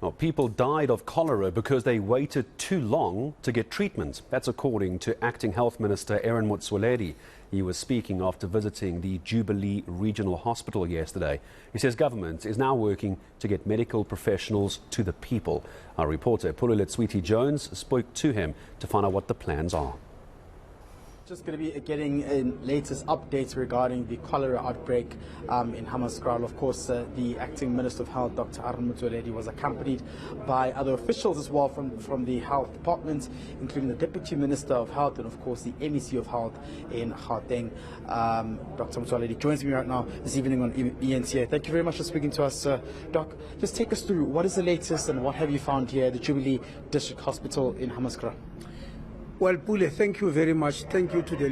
Well, people died of cholera because they waited too long to get treatment. That's according to Acting Health Minister Motsoaledi. He was speaking after visiting the Jubilee Regional Hospital yesterday. He says government is now working to get medical professionals to the people. Our reporter Pule Letshwiti-Jones spoke to him to find out what the plans are. Just going to be getting latest updates regarding the cholera outbreak in Hammanskraal. Of course, the Acting Minister of Health, Dr. Motsoaledi, was accompanied by other officials as well from the Health Department, including the Deputy Minister of Health and, of course, the MEC of Health in Gauteng. Dr. Motsoaledi joins me right now this evening on eNCA. Thank you very much for speaking to us, Doc. Just take us through what is the latest and what have you found here at the Jubilee District Hospital in Hammanskraal? Well, Pule, thank you very much. Thank you to the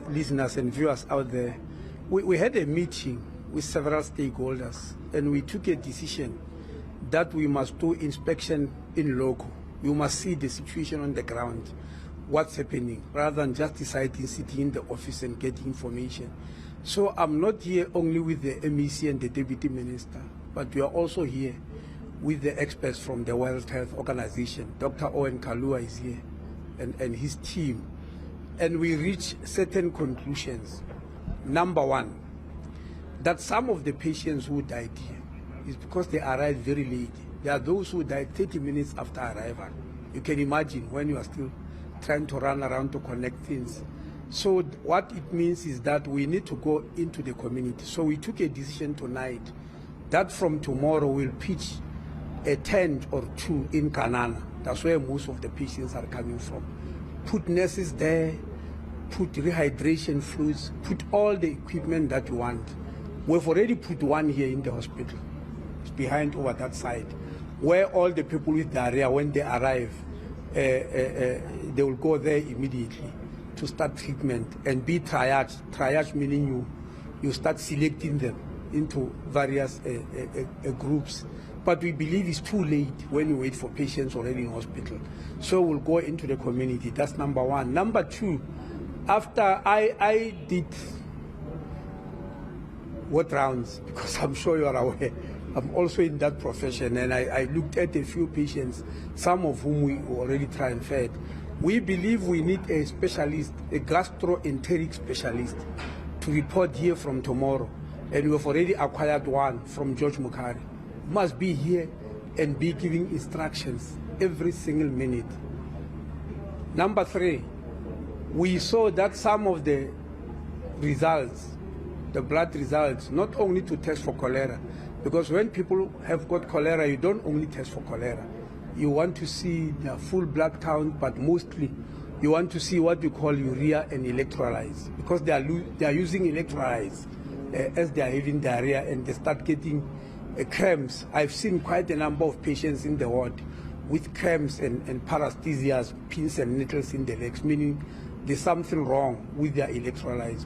listeners and viewers out there. We had a meeting with several stakeholders and we took a decision that we must do inspection in loco. We must see the situation on the ground, what's happening, rather than just deciding sitting in the office and getting information. So I'm not here only with the MEC and the Deputy Minister, but we are also here with the experts from the World Health Organization. Dr. Owen Kalua is here. And his team, and we reach certain conclusions. Number one, that some of the patients who died here is because they arrived very late. There are those who died 30 minutes after arrival. You can imagine when you are still trying to run around to connect things. So what it means is that we need to go into the community. So we took a decision tonight that from tomorrow we'll pitch a tent or two in Kanana. That's where most of the patients are coming from. Put nurses there, put rehydration fluids, put all the equipment that you want. We've already put one here in the hospital. It's behind over that side, where all the people with diarrhea, when they arrive, they will go there immediately to start treatment and be triaged. Triage meaning you start selecting them into various groups. But we believe it's too late when you wait for patients already in hospital. So we'll go into the community. That's number one. Number two, after I did what rounds, because I'm sure you are aware, I'm also in that profession, and I looked at a few patients, some of whom we already transferred. We believe we need a specialist, a gastroenteric specialist, to report here from tomorrow. And we have already acquired one from George Mukari. Must be here and be giving instructions every single minute. Number three, we saw that some of the results, the blood results, not only to test for cholera, because when people have got cholera, you don't only test for cholera. You want to see the full blood count, but mostly you want to see what we call urea and electrolytes, because they are using electrolytes as they are having diarrhea and they start getting cramps. I've seen quite a number of patients in the ward with cramps and paresthesias, pins and needles in the legs, meaning there's something wrong with their electrolytes.